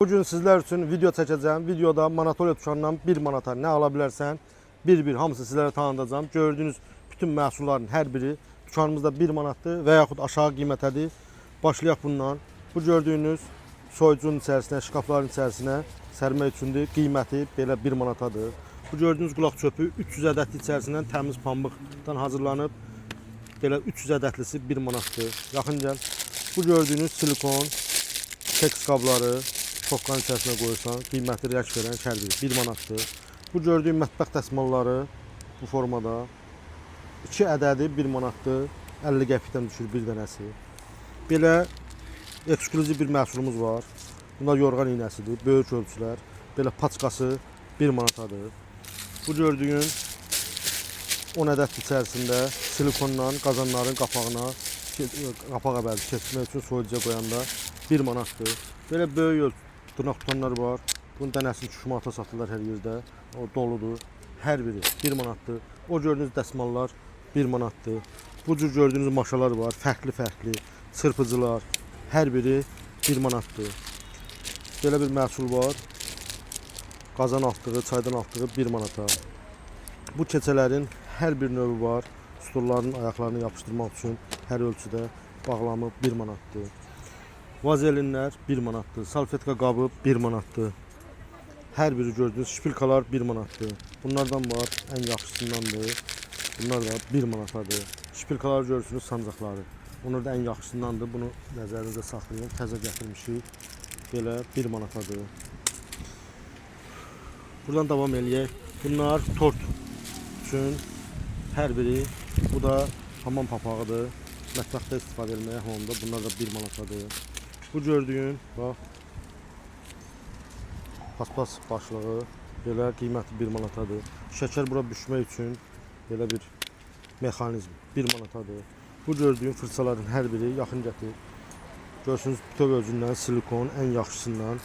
Bugün sizler için video çekeceğim. Videoda Manatolya tuşandan 1 manata ne alabilirsen bir hamısı sizlere tanıtacağım. Gördüğünüz bütün məhsulların her biri tuşanımızda 1 manatdır və yaxud aşağı qiymətədir. Başlayaq bundan. Bu gördüyünüz soyucunun içərisinə, şkafların içərisinə sərmək üçündür. Qiyməti belə 1 manatadır. Bu gördüyünüz qulaq çöpü 300 ədədli içərisindən təmiz pambıqdan hazırlanıb. Belə 300 ədədlisi 1 manatdır. Yaxın gəl. Bu gördüyünüz silikon keks qabları şokkanın içərisinə qoyursan, qiyməti rəq verən kərdir 1 manatdır. Bu gördüyün mətbəx dəsmalları bu formada 2 ədədi 1 manatdır. 50 qəpikdən düşür bir dənəsi. Belə ekskluziv bir məhsulumuz var. Bunlar yorğan iynəsidir, böyük ölçülər. Belə paçkası 1 manatadır. Bu gördüyün 10 ədəd içərisində silikondan qazanların qapağına qapaq əvəzi keçmək üçün soyucuya qoyanda 1 manatdır. Belə böyük dırnaq tutanlar var. Bunun dənəsini 2 manata satırlar hər yerdə. O doludur. Hər biri 1 manatdır. O gördüyünüz dəsmallar 1 manatdır. Bu cür gördüyünüz maşalar var. Fərqli çırpıcılar. Hər biri 1 manatdır. Belə bir məhsul var. Qazan altlığı, çaydan altlığı 1 manata. Bu keçələrin hər bir növü var. Stulların ayaqlarını yapışdırmaq üçün hər ölçüdə bağlamı 1 manatdır. Vazelinlər 1 manatdır. Salfetka qabı 1 manatdır. Hər biri gördüyünüz şpilkalar 1 manatdır. Bunlardan var, ən yaxşısındandır. Bunlar da 1 manatadır. Şpilkalar görürsünüz sancaqları. Onlar da ən yaxşısındandır. Bunu nəzərinizdə saxlayın. Təzə gətirmişik. Belə 1 manatadır. Buradan davam eləyək. Bunlar tort üçün hər biri. Bu da hamam papağıdır. Mətbəxdə istifadə etməyə hamamda. Bunlar da 1 manatadır. Bu gördüyün bax paspas başlığı belə qiyməti 1 manatadır. Şəkər bura düşmək üçün belə bir mexanizm 1 manatadır. Bu gördüyün fırçaların hər biri yaxın gətir. Görsünüz bütöv özündən silikon ən yaxşısından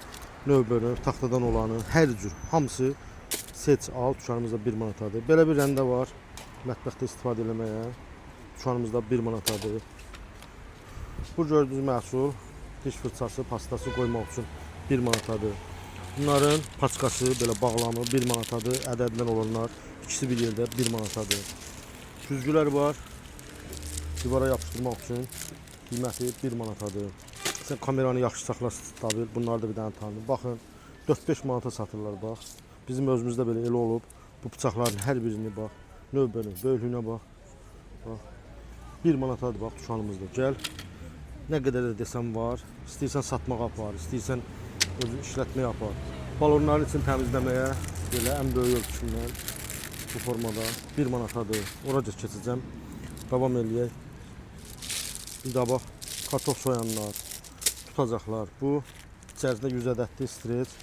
növbəni taxtadan olanı hər cür hamısı seç al tuşanımızda 1 manatadır. Belə bir rəndə var mətbəxdə istifadə etməyə. Tuşanımızda 1 manatadır. Bu gördüyünüz məhsul diş fırçası, pastası qoymaq üçün 1 manatadır. Bunların paçkası belə bağlamı 1 manatadır. Ədədlə olanlar ikisi bir yerdə 1 manatadır. Güzgülər var. Divara yapışdırmaq üçün qiyməti 1 manatadır. Sən kameranı yaxşı saxla stabil. Bunları da bir dənə tanıyın. Baxın 4-5 manata satırlar bax. Bizim özümüzdə belə elə olub. Bu bıçaqların hər birini bax. Növbəni, böyüklüyünə bax. Bax. 1 manatadır bax tuşanımızda. Gəl. Nə qədər də desəm var. İstəyirsən satmağa apar, istəyirsən özün işlətməyə apar. Balonların için təmizləməyə belə ən böyük ölçüsündən bu formada 1 manatadır. Oraca keçəcəm. Davam eləyək. Bir də bax kartof soyanlar, tutacaqlar. Bu içərisində 100 ədədli streç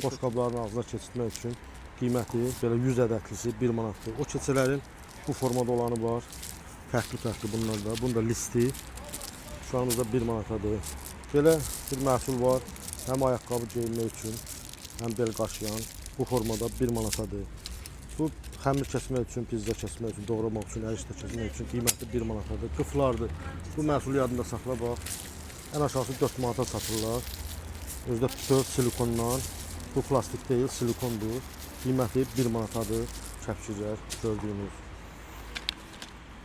boşqabların ağzına keçirmək üçün qiyməti belə 100 ədədlisi 1 manatdır. O keçələrin bu formada olanı var. Fərqli bunlar da. Bunun da listi şu anımızda 1 manatadır. Belə bir məhsul var. Həm ayaqqabı geyinmək üçün, həm bel qaşıyan bu formada 1 manatadır. Bu xəmir kəsmək üçün, pizza kəsmək üçün, doğramaq üçün, ərişdə kəsmək üçün qiyməti 1 manatadır. Qıflardır. Bu məhsulu yadında saxla bax. Ən aşağısı 4 manata satırlar. Özdə bütöv silikondan. Bu plastik deyil, silikondur. Qiyməti 1 manatadır. Kəpçilər gördüyünüz.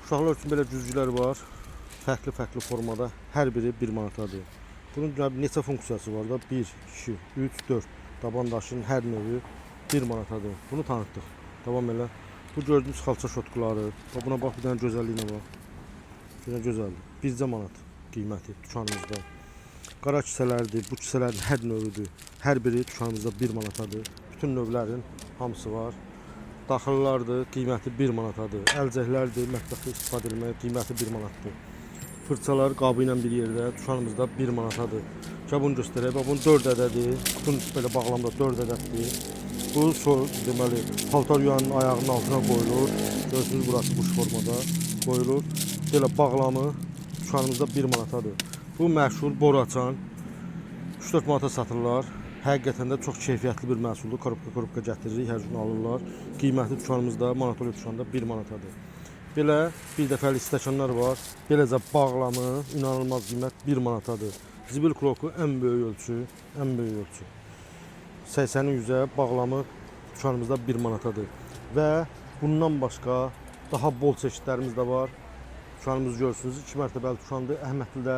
Uşaqlar üçün belə güzgülər var. Fərqli formada hər biri 1 manatadır. Bunun neçə funksiyası var da 1, 2, 3, 4 taban daşının hər növü 1 manatadır. Bunu tanıtdıq. Davam elə. Bu gördüyünüz xalça şotkuları. Buna bax bir dənə gözəlliyinə bax. Belə gözəldir. 1 manat qiyməti tuşanımızda. Qara kisələrdir. Bu kisələrin hər növüdür. Hər biri tuşanımızda 1 manatadır. Bütün növlərin hamısı var. Daxıllardır. Qiyməti 1 manatadır. Əlcəklərdir. Mətbəxdə istifadə etməyə qiyməti 1 manatdır. Fırçalar qabı ilə bir yerdə tuşanımızda 1 manatadır. Bunu göstərək. Bax bunun 4 ədədir. Bunun belə bağlamda 4 ədəddir. Bu deməli paltar yuyanın ayağının altına qoyulur. Görürsünüz burası bu formada qoyulur. Belə bağlamı tuşanımızda 1 manatadır. Bu məşhur boru açan 3-4 manata satırlar. Həqiqətən də çox keyfiyyətli bir məhsuldur. Korupka gətiririk, hər gün alırlar. Qiyməti tuşanımızda Manatolya tuşanda 1 manatadır. Belə bir dəfəlik stəkanlar var. Beləcə bağlamı inanılmaz qiymət 1 manatadır. Zibil kroku ən böyük ölçü, ən böyük ölçü. 80'in 100'ə bağlamı dükanımızda 1 manatadır. Və bundan başqa daha bol çeşidlərimiz də var. Dükanımızı görürsünüz. 2 mərtəbəli dükandır. Əhmədlidə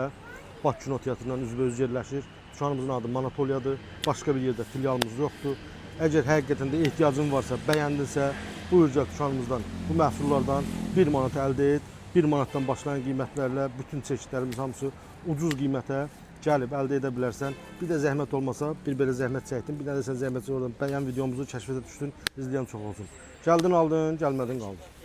Bakı Kino Teatrından üzbəüz yerləşir. Dükanımızın adı Monatoliyadır. Başqa bir yerdə filialımız yoxdur. Əgər həqiqətən də ehtiyacın varsa, bəyəndinsə, buyur gəl dükanımızdan bu məhsullardan 1 manat əldə et. 1 manatdan başlayan qiymətlərlə bütün çeşidlərimiz hamısı ucuz qiymətə gəlib əldə edə bilərsən. Bir də zəhmət olmasa, bir belə zəhmət çəkdin, bir də sən zəhmət oradan bəyən videomuzu kəşfətə düşdün, izləyən çox olsun. Gəldin aldın, gəlmədin qaldın.